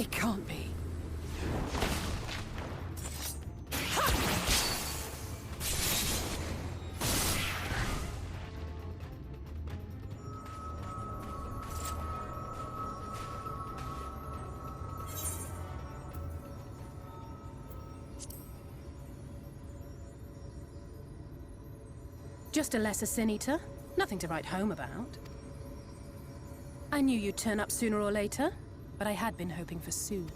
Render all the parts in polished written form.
It can't be. Just a lesser sin eater. Nothing to write home about. I knew you'd turn up sooner or later, but I had been hoping for soon.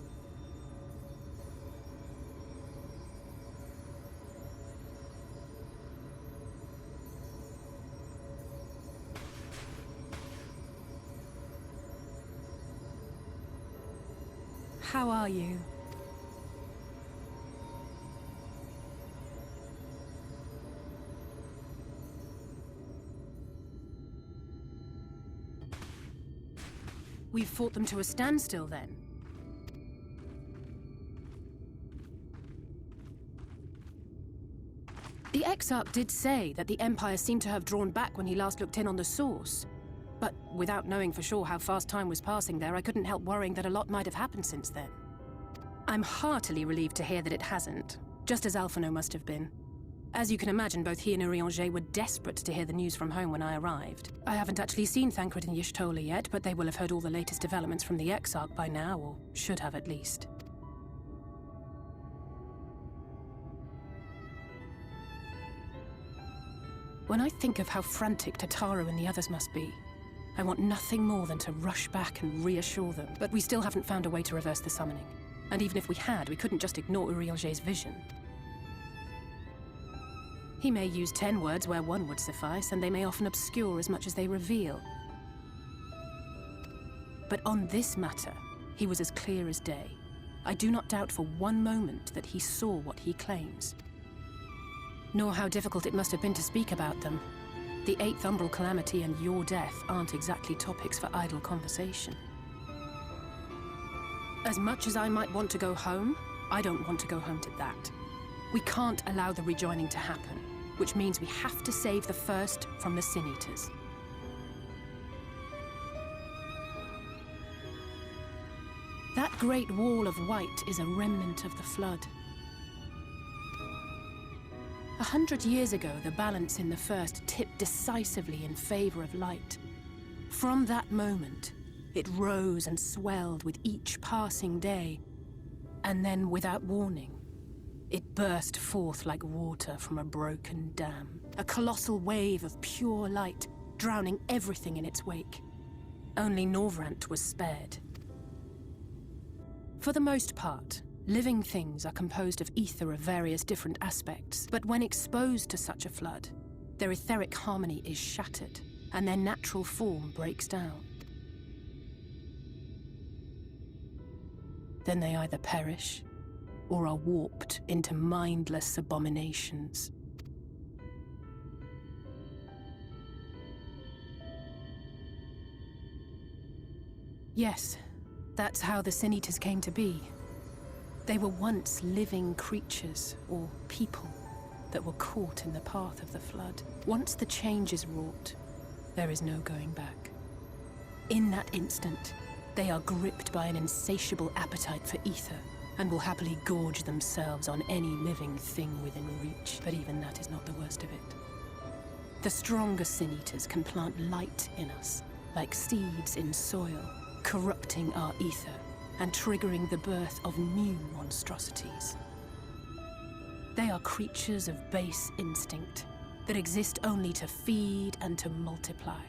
How are you? We've fought them to a standstill, then. The Exarch did say that the Empire seemed to have drawn back when he last looked in on the source. But without knowing for sure how fast time was passing there, I couldn't help worrying that a lot might have happened since then. I'm heartily relieved to hear that it hasn't, just as Alphino must have been. As you can imagine, both he and Urianger were desperate to hear the news from home when I arrived. I haven't actually seen Thancred and Y'shtola yet, but they will have heard all the latest developments from the Exarch by now, or should have at least. When I think of how frantic Tataru and the others must be, I want nothing more than to rush back and reassure them. But we still haven't found a way to reverse the summoning. And even if we had, we couldn't just ignore Urianger's vision. He may use 10 words where 1 would suffice, and they may often obscure as much as they reveal. But on this matter, he was as clear as day. I do not doubt for one moment that he saw what he claims. Nor how difficult it must have been to speak about them. The 8th Umbral Calamity and your death aren't exactly topics for idle conversation. As much as I might want to go home, I don't want to go home to that. We can't allow the rejoining to happen, which means we have to save the first from the Sin Eaters. That great wall of white is a remnant of the Flood. 100 years ago, the balance in the First tipped decisively in favor of light. From that moment, it rose and swelled with each passing day, and then, without warning, it burst forth like water from a broken dam. A colossal wave of pure light, drowning everything in its wake. Only Norvrant was spared. For the most part, living things are composed of ether of various different aspects, but when exposed to such a flood, their etheric harmony is shattered, and their natural form breaks down. Then they either perish, or are warped into mindless abominations. Yes, that's how the Sin Eaters came to be. They were once living creatures, or people, that were caught in the path of the Flood. Once the change is wrought, there is no going back. In that instant, they are gripped by an insatiable appetite for ether, and will happily gorge themselves on any living thing within reach. But even that is not the worst of it. The stronger Sin Eaters can plant light in us, like seeds in soil, corrupting our ether and triggering the birth of new monstrosities. They are creatures of base instinct that exist only to feed and to multiply.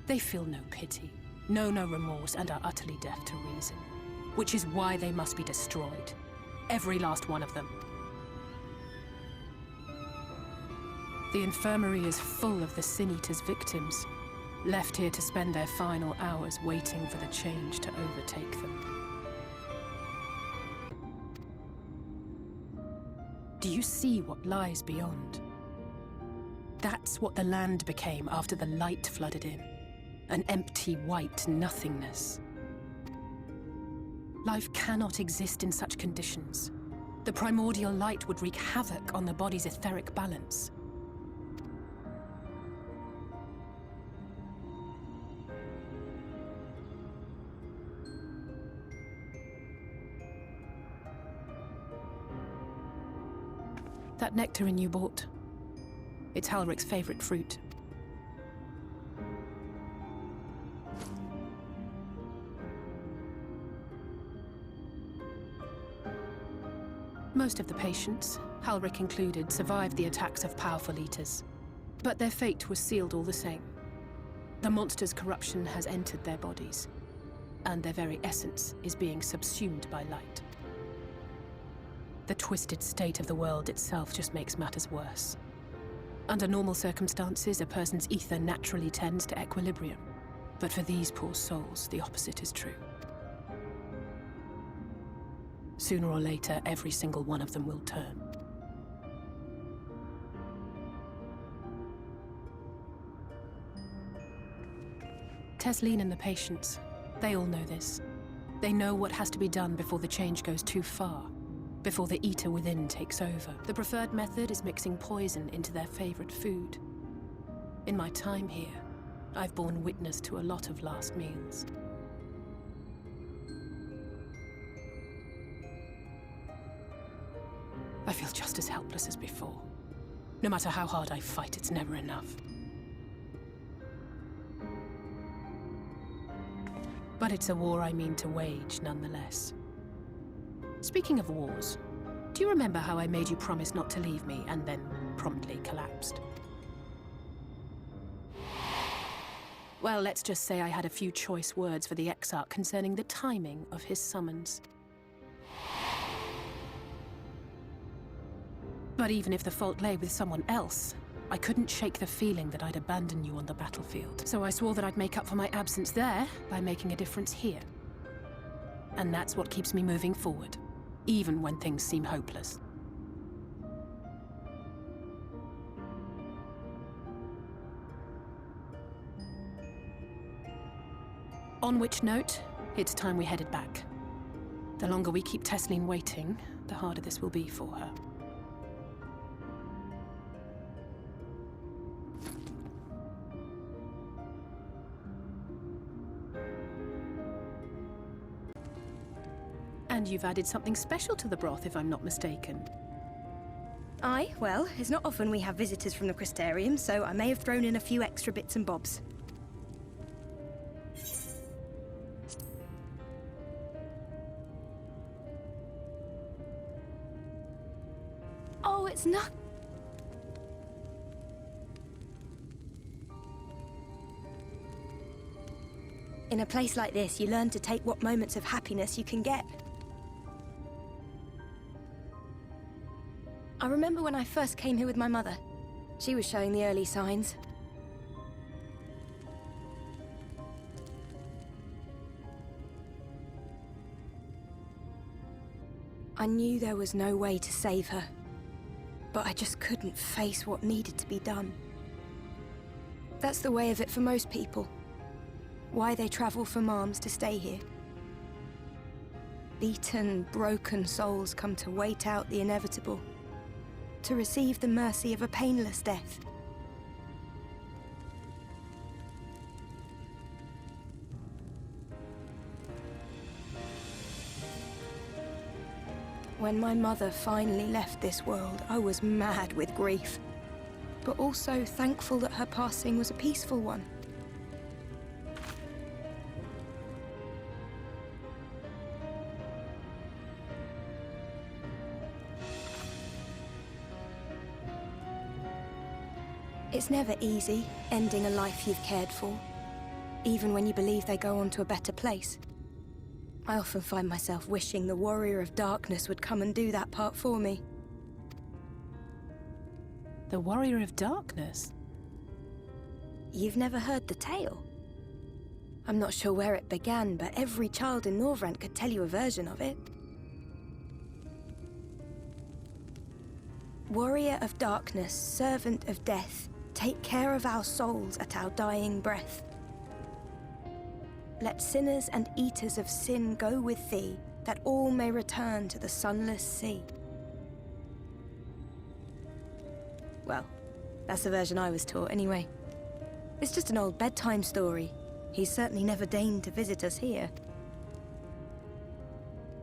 They feel no pity, know no remorse, and are utterly deaf to reason. Which is why they must be destroyed. Every last one of them. The infirmary is full of the Sin Eaters' victims, left here to spend their final hours waiting for the change to overtake them. Do you see what lies beyond? That's what the land became after the light flooded in. An empty white nothingness. Life cannot exist in such conditions. The primordial light would wreak havoc on the body's etheric balance. That nectarine you bought. It's Halric's favorite fruit. Most of the patients, Halric included, survived the attacks of powerful eaters. But their fate was sealed all the same. The monster's corruption has entered their bodies, and their very essence is being subsumed by light. The twisted state of the world itself just makes matters worse. Under normal circumstances, a person's ether naturally tends to equilibrium. But for these poor souls, the opposite is true. Sooner or later, every single one of them will turn. Tesleen and the patients, they all know this. They know what has to be done before the change goes too far, before the eater within takes over. The preferred method is mixing poison into their favorite food. In my time here, I've borne witness to a lot of last meals. I feel just as helpless as before. No matter how hard I fight, it's never enough. But it's a war I mean to wage, nonetheless. Speaking of wars, do you remember how I made you promise not to leave me and then promptly collapsed? Well, let's just say I had a few choice words for the Exarch concerning the timing of his summons. But even if the fault lay with someone else, I couldn't shake the feeling that I'd abandon you on the battlefield. So I swore that I'd make up for my absence there by making a difference here. And that's what keeps me moving forward, even when things seem hopeless. On which note, it's time we headed back. The longer we keep Tesleen waiting, the harder this will be for her. And you've added something special to the broth, if I'm not mistaken. Aye, well, it's not often we have visitors from the Crystarium, so I may have thrown in a few extra bits and bobs. Oh, it's not... In a place like this, you learn to take what moments of happiness you can get. I remember when I first came here with my mother. She was showing the early signs. I knew there was no way to save her, but I just couldn't face what needed to be done. That's the way of it for most people. Why they travel from arms to stay here. Beaten, broken souls come to wait out the inevitable, to receive the mercy of a painless death. When my mother finally left this world, I was mad with grief, but also thankful that her passing was a peaceful one. It's never easy, ending a life you've cared for, even when you believe they go on to a better place. I often find myself wishing the Warrior of Darkness would come and do that part for me. The Warrior of Darkness? You've never heard the tale? I'm not sure where it began, but every child in Norvrent could tell you a version of it. Warrior of Darkness, servant of death, take care of our souls at our dying breath. Let sinners and eaters of sin go with thee, that all may return to the sunless sea. Well, that's the version I was taught anyway. It's just an old bedtime story. He's certainly never deigned to visit us here.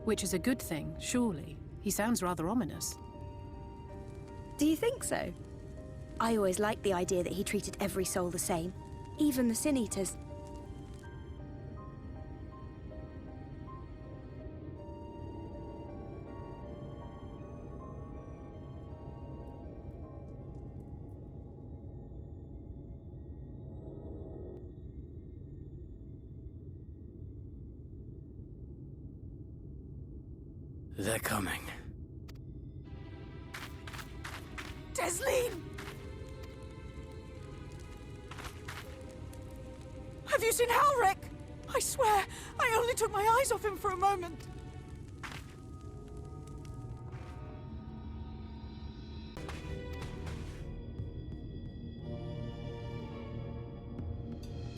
Which is a good thing, surely. He sounds rather ominous. Do you think so? I always liked the idea that he treated every soul the same, even the Sin Eaters. They're coming. Desleen! Have you seen Halric? I swear, I only took my eyes off him for a moment.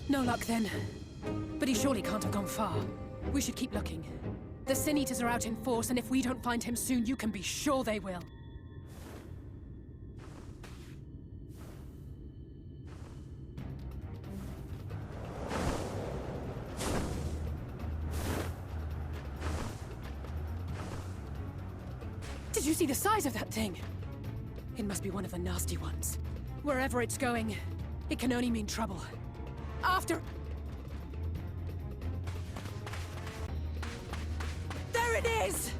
No luck then. But he surely can't have gone far. We should keep looking. The Sin Eaters are out in force, and if we don't find him soon, you can be sure they will. Did you see the size of that thing? It must be one of the nasty ones. Wherever it's going, it can only mean trouble. After... There it is!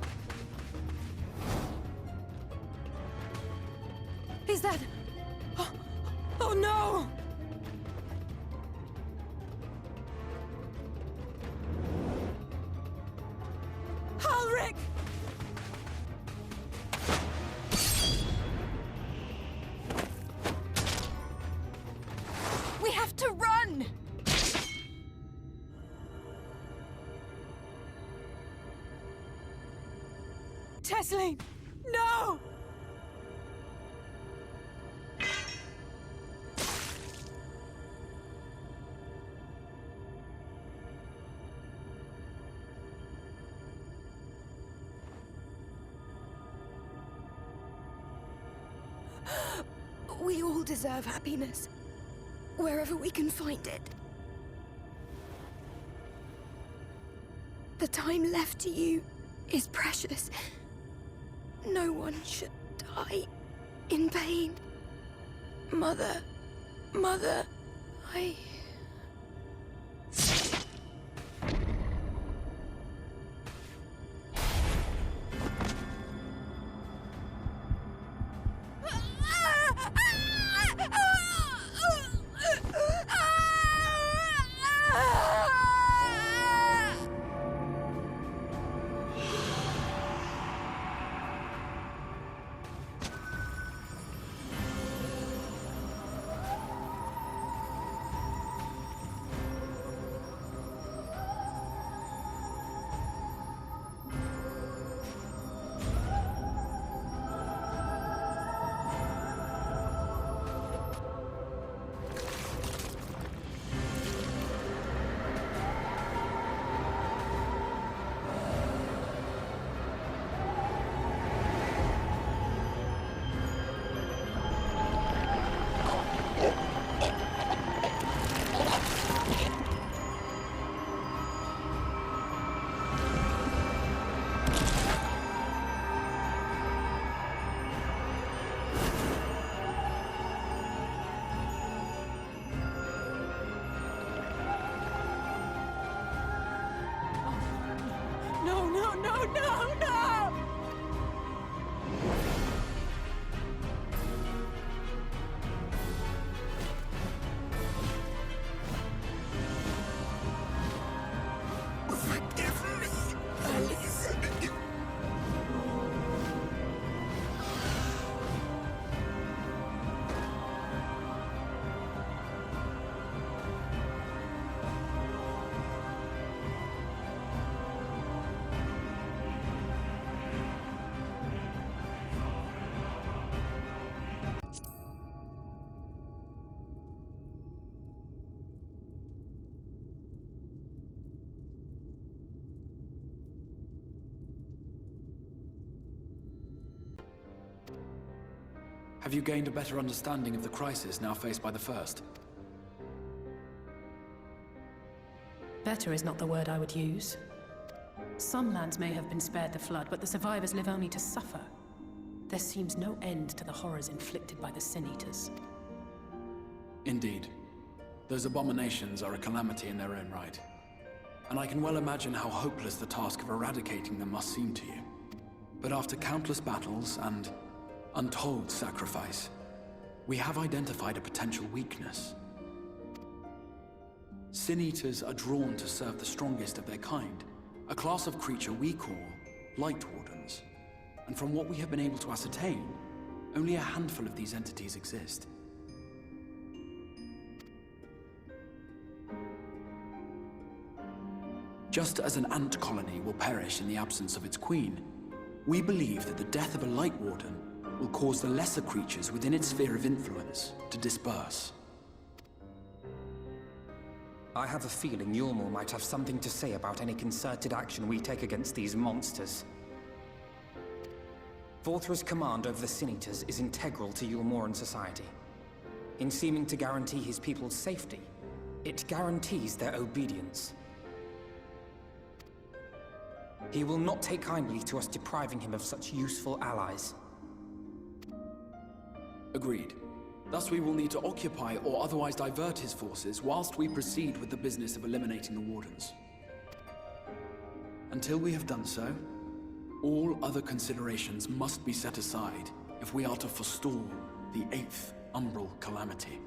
Is that... Oh no! Halric! We have to run! Desleen! No! We all deserve happiness, wherever we can find it. The time left to you is precious. No one should die in pain. Mother, I... No! Forgive me, Alisae. Have you gained a better understanding of the crisis now faced by the First? Better is not the word I would use. Some lands may have been spared the flood, but the survivors live only to suffer. There seems no end to the horrors inflicted by the Sin Eaters. Indeed. Those abominations are a calamity in their own right. And I can well imagine how hopeless the task of eradicating them must seem to you. But after countless battles and untold sacrifice, we have identified a potential weakness. Sin Eaters are drawn to serve the strongest of their kind, a class of creature we call Light Wardens. And from what we have been able to ascertain, only a handful of these entities exist. Just as an ant colony will perish in the absence of its queen, we believe that the death of a Light Warden will cause the lesser creatures within its sphere of influence to disperse. I have a feeling Yulmor might have something to say about any concerted action we take against these monsters. Vorthra's command over the Sin Eaters is integral to Yulmoran society. In seeming to guarantee his people's safety, it guarantees their obedience. He will not take kindly to us depriving him of such useful allies. Agreed. Thus we will need to occupy or otherwise divert his forces whilst we proceed with the business of eliminating the Wardens. Until we have done so, all other considerations must be set aside if we are to forestall the 8th Umbral Calamity.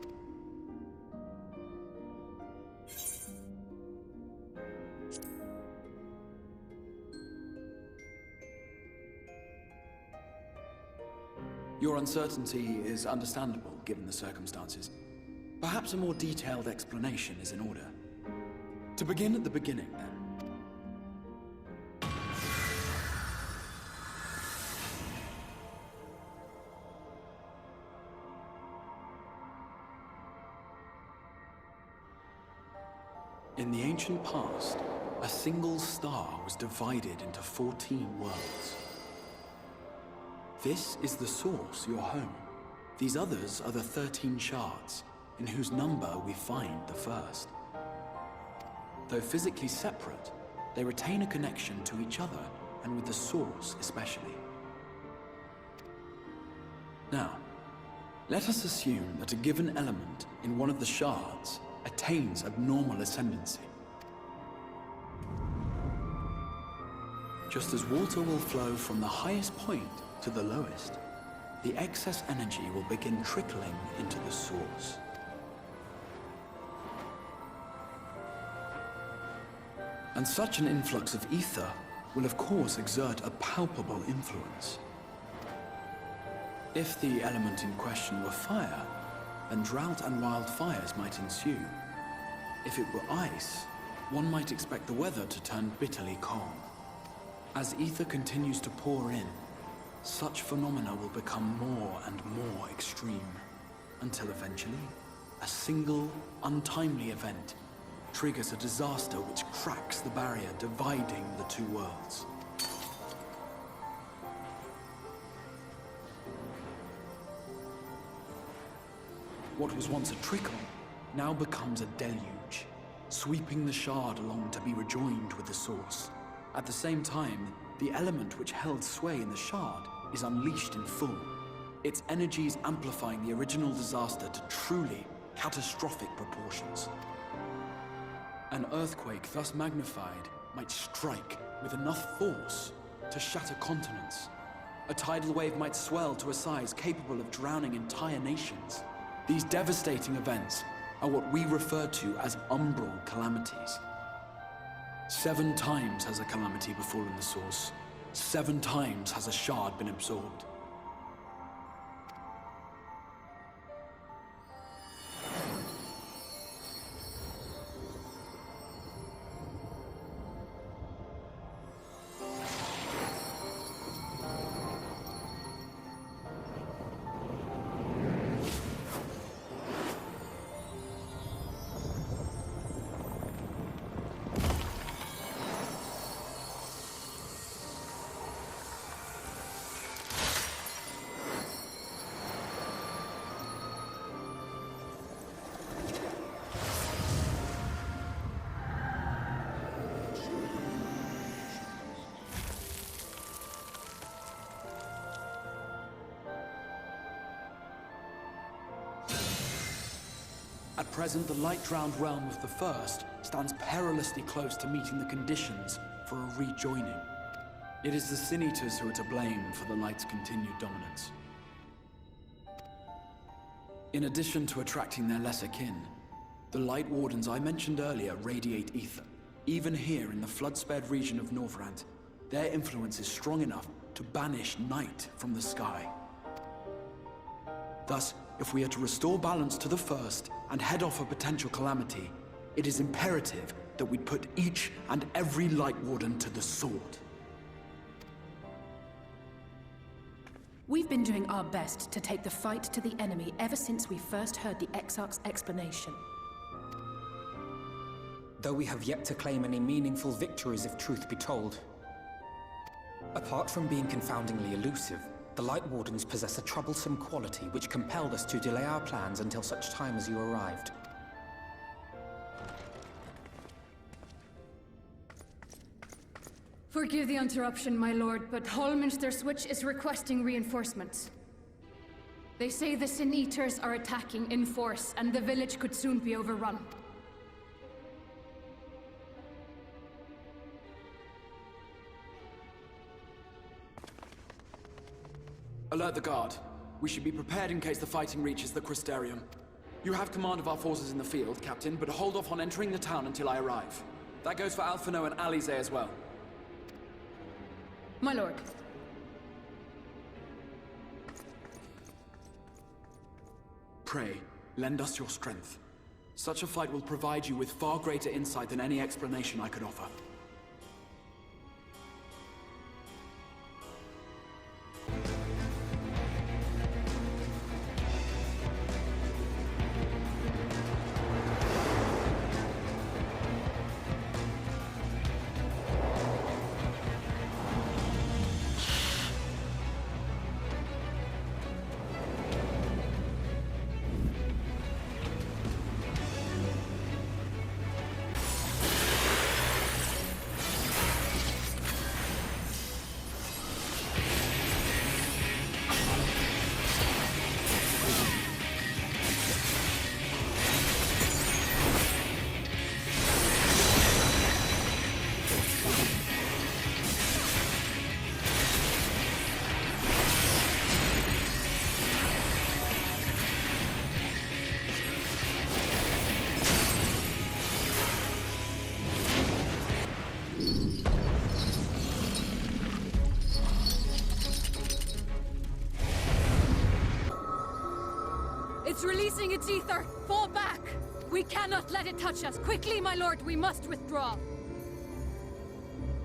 Your uncertainty is understandable, given the circumstances. Perhaps a more detailed explanation is in order. To begin at the beginning, then. In the ancient past, a single star was divided into 14 worlds. This is the source, your home. These others are the 13 shards, in whose number we find the first. Though physically separate, they retain a connection to each other, and with the source especially. Now, let us assume that a given element in one of the shards attains abnormal ascendancy. Just as water will flow from the highest point to the lowest, the excess energy will begin trickling into the source. And such an influx of ether will of course exert a palpable influence. If the element in question were fire, then drought and wildfires might ensue. If it were ice, one might expect the weather to turn bitterly cold. As ether continues to pour in, such phenomena will become more and more extreme, until eventually, a single, untimely event triggers a disaster which cracks the barrier dividing the two worlds. What was once a trickle now becomes a deluge, sweeping the shard along to be rejoined with the source. At the same time, the element which held sway in the shard is unleashed in full, its energies amplifying the original disaster to truly catastrophic proportions. An earthquake thus magnified might strike with enough force to shatter continents. A tidal wave might swell to a size capable of drowning entire nations. These devastating events are what we refer to as umbral calamities. 7 times has a calamity befallen the source. 7 times has a shard been absorbed. present, the light-drowned realm of the First stands perilously close to meeting the conditions for a rejoining. It is the Sin Eaters who are to blame for the light's continued dominance. In addition to attracting their lesser kin, the Light Wardens I mentioned earlier radiate ether. Even here in the flood-spared region of Norvrant, their influence is strong enough to banish night from the sky. Thus, if we are to restore balance to the First and head off a potential calamity, it is imperative that we put each and every Light Warden to the sword. We've been doing our best to take the fight to the enemy ever since we first heard the Exarch's explanation. Though we have yet to claim any meaningful victories if truth be told. Apart from being confoundingly elusive, the Light Wardens possess a troublesome quality which compelled us to delay our plans until such time as you arrived. Forgive the interruption, my lord, but Hallminster Switch is requesting reinforcements. They say the Sin Eaters are attacking in force, and the village could soon be overrun. Alert the guard. We should be prepared in case the fighting reaches the Crystarium. You have command of our forces in the field, Captain, but hold off on entering the town until I arrive. That goes for Alphino and Alisae as well. My lord. Pray, lend us your strength. Such a fight will provide you with far greater insight than any explanation I could offer. It's releasing its ether! Fall back! We cannot let it touch us! Quickly, my lord, we must withdraw!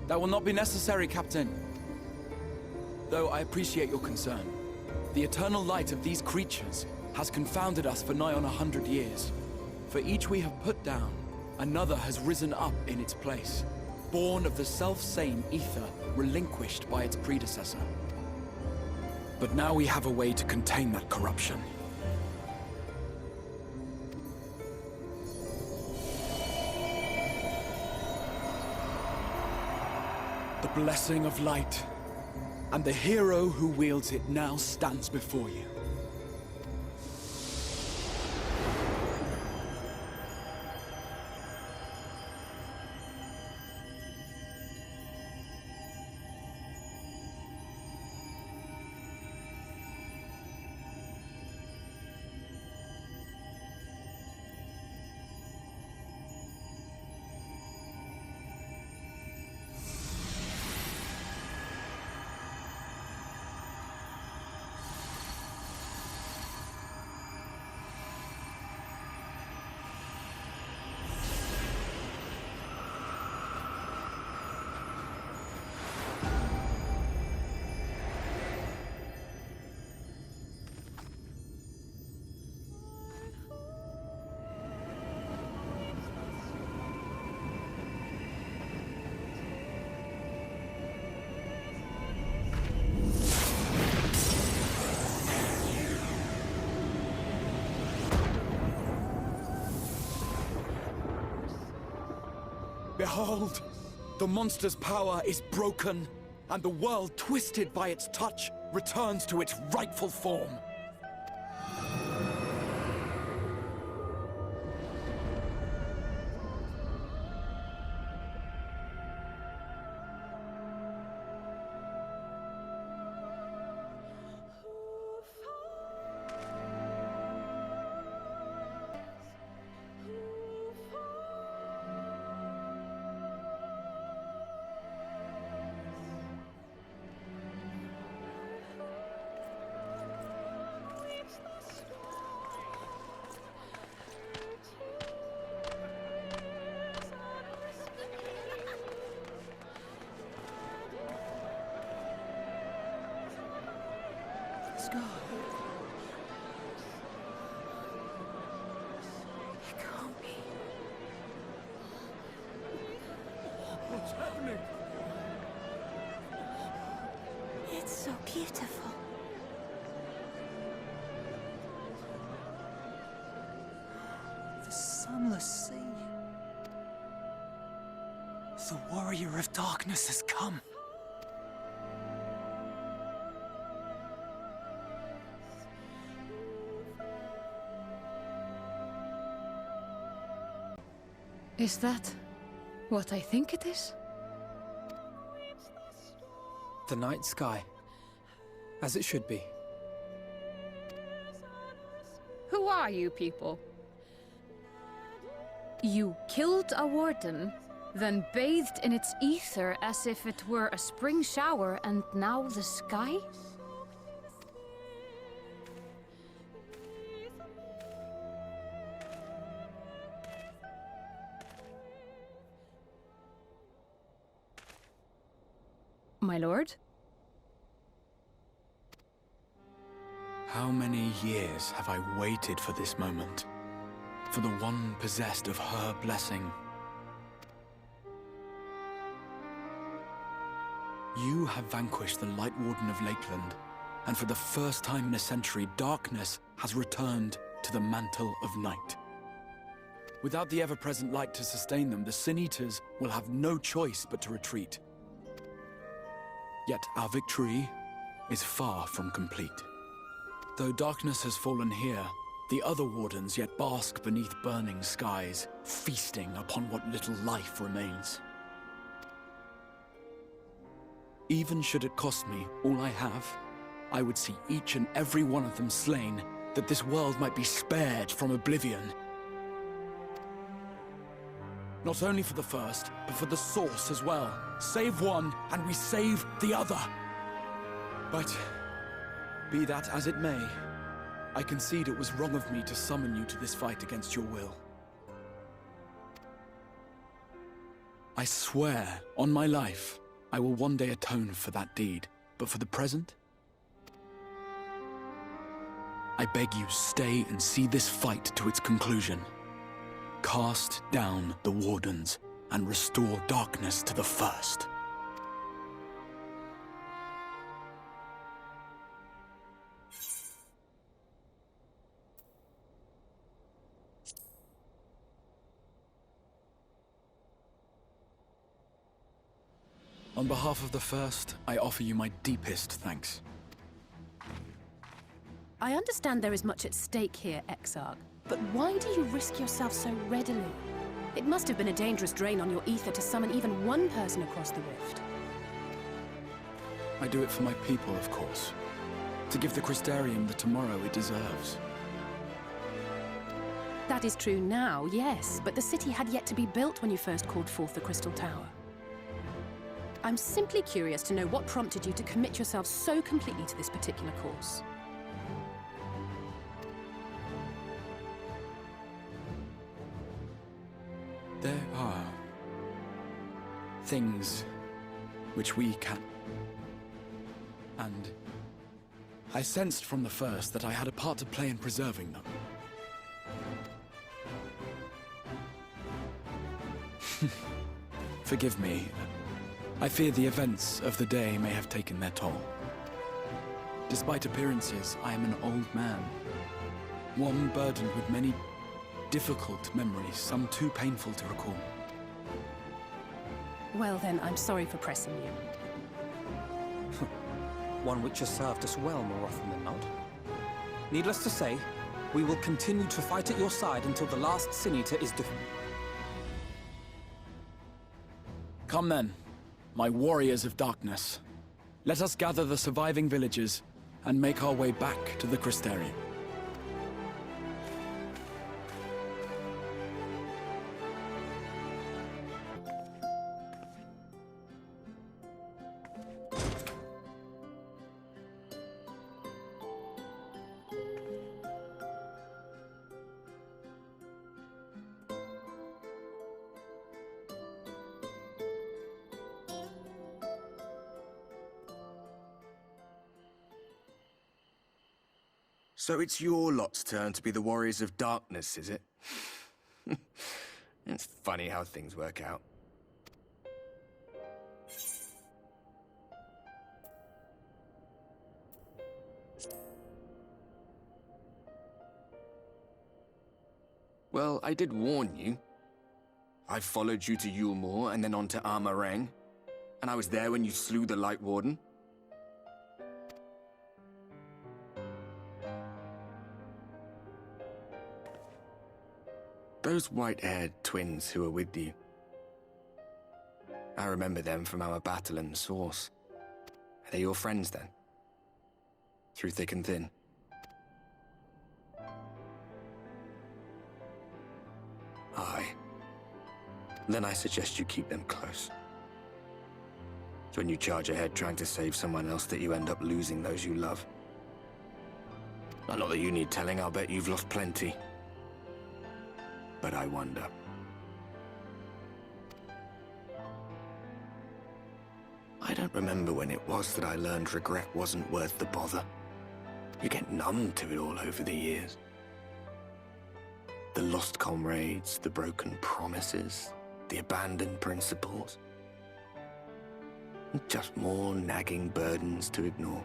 That will not be necessary, Captain. Though I appreciate your concern. The eternal light of these creatures has confounded us for nigh on 100 years. For each we have put down, another has risen up in its place, born of the self-same ether relinquished by its predecessor. But now we have a way to contain that corruption. The blessing of light, and the hero who wields it now stands before you. Behold, the monster's power is broken, and the world, twisted by its touch, returns to its rightful form. sky. It can't be. What's happening? It's so beautiful. The sunless sea. The warrior of darkness has come. Is that what I think it is? The night sky. As it should be. Who are you people? You killed a warden, then bathed in its ether as if it were a spring shower, and now the sky? My lord? How many years have I waited for this moment? For the one possessed of her blessing. You have vanquished the Light Warden of Lakeland, and for the first time in a century, darkness has returned to the mantle of night. Without the ever-present light to sustain them, the Sin Eaters will have no choice but to retreat. Yet our victory is far from complete. Though darkness has fallen here, the other wardens yet bask beneath burning skies, feasting upon what little life remains. Even should it cost me all I have, I would see each and every one of them slain, that this world might be spared from oblivion. Not only for the first, but for the source as well. Save one, and we save the other. But, be that as it may, I concede it was wrong of me to summon you to this fight against your will. I swear, on my life, I will one day atone for that deed, but for the present, I beg you stay and see this fight to its conclusion. Cast down the Wardens, and restore darkness to the first. On behalf of the first, I offer you my deepest thanks. I understand there is much at stake here, Exarch, but why do you risk yourself so readily? It must have been a dangerous drain on your ether to summon even one person across the rift. I do it for my people, of course. To give the Crystarium the tomorrow it deserves. That is true now, yes, but the city had yet to be built when you first called forth the Crystal Tower. I'm simply curious to know what prompted you to commit yourself so completely to this particular course. There are things which we can. And I sensed from the first that I had a part to play in preserving them. Forgive me. I fear the events of the day may have taken their toll. Despite appearances, I am an old man. One burdened with many difficult memories, some too painful to recall. Well then, I'm sorry for pressing you. One which has served us well more often than not. Needless to say, we will continue to fight at your side until the last Sin Eater is defeated. Come then, my warriors of darkness. Let us gather the surviving villagers and make our way back to the Crystarium. So it's your lot's turn to be the warriors of darkness, is it? It's funny how things work out. Well, I did warn you. I followed you to Yulmore and then on to Armarang. And I was there when you slew the Light Warden. Those white-haired twins who were with you. I remember them from our battle in the Source. Are they your friends then? Through thick and thin? Aye. Then I suggest you keep them close. It's when you charge ahead trying to save someone else that you end up losing those you love. Not that you need telling, I'll bet you've lost plenty. But I wonder. I don't remember when it was that I learned regret wasn't worth the bother. You get numb to it all over the years. The lost comrades, the broken promises, the abandoned principles. Just more nagging burdens to ignore.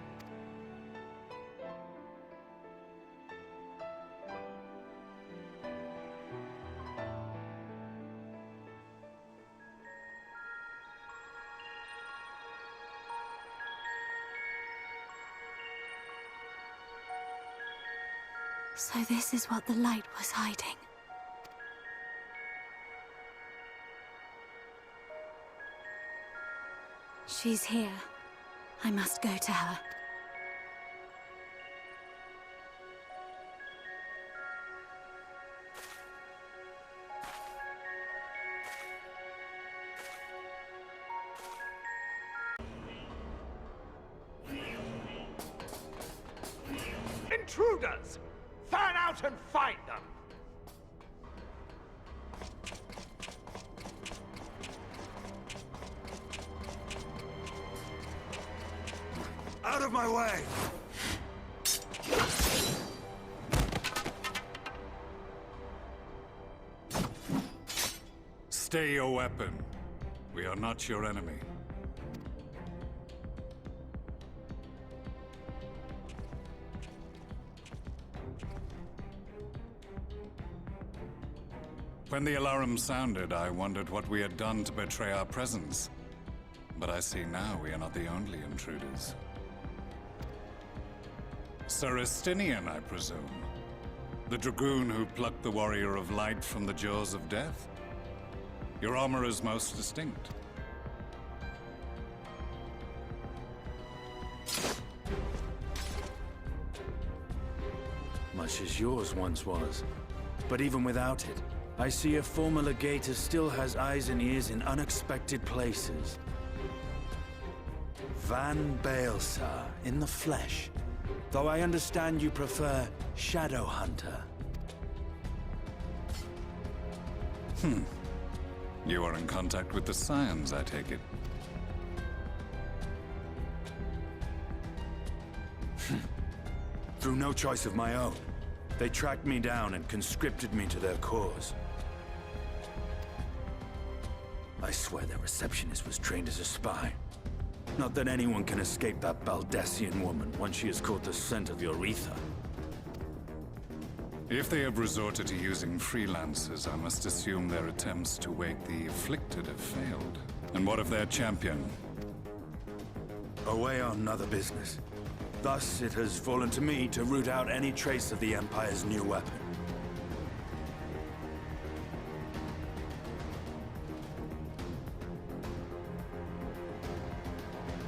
So this is what the light was hiding. She's here. I must go to her. Intruders! Fan out and find them! Out of my way! Stay your weapon. We are not your enemy. When the alarm sounded, I wondered what we had done to betray our presence. But I see now we are not the only intruders. Sir Estinian, I presume. The dragoon who plucked the Warrior of Light from the jaws of death? Your armor is most distinct. Much as yours once was. But even without it, I see a former legator still has eyes and ears in unexpected places. Van Baelsar, in the flesh. Though I understand you prefer Shadow Hunter. You are in contact with the Scions, I take it. Through no choice of my own. They tracked me down and conscripted me to their cause. I swear their receptionist was trained as a spy. Not that anyone can escape that Baldessian woman once she has caught the scent of your ether. If they have resorted to using freelancers, I must assume their attempts to wake the afflicted have failed. And what of their champion? Away on other business. Thus, it has fallen to me to root out any trace of the Empire's new weapon.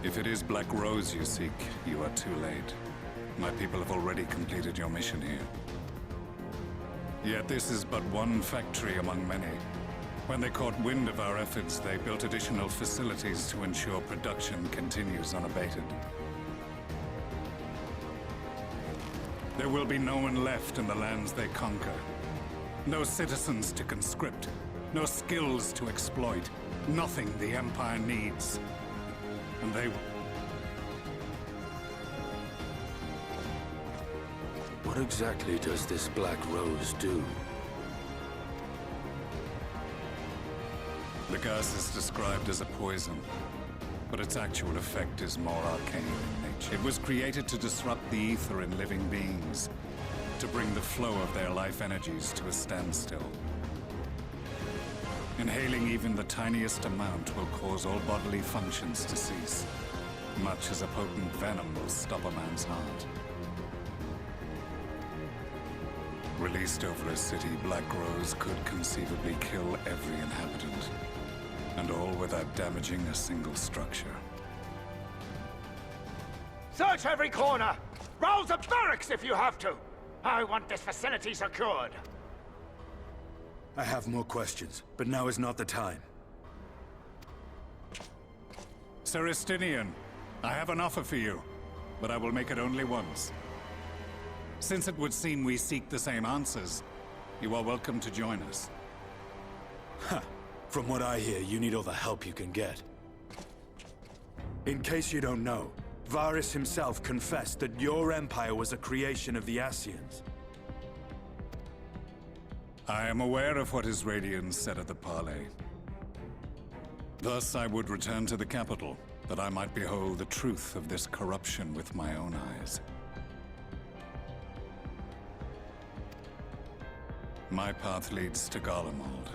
If it is Black Rose you seek, you are too late. My people have already completed your mission here. Yet this is but one factory among many. When they caught wind of our efforts, they built additional facilities to ensure production continues unabated. There will be no one left in the lands they conquer. No citizens to conscript. No skills to exploit. Nothing the Empire needs. And they... What What exactly does this Black Rose do? The gas is described as a poison, but its actual effect is more arcane in nature. It was created to disrupt the ether in living beings, to bring the flow of their life energies to a standstill. Inhaling even the tiniest amount will cause all bodily functions to cease, much as a potent venom will stop a man's heart. Released over a city, Black Rose could conceivably kill every inhabitant, and all without damaging a single structure. Search every corner! Rouse the barracks if you have to! I want this facility secured! I have more questions, but now is not the time. Sir Estinian, I have an offer for you, but I will make it only once. Since it would seem we seek the same answers, you are welcome to join us. Ha! From what I hear, you need all the help you can get. In case you don't know, Varys himself confessed that your empire was a creation of the Ascians. I am aware of what his Radiance said at the parley. Thus I would return to the capital, that I might behold the truth of this corruption with my own eyes. My path leads to Garlemald.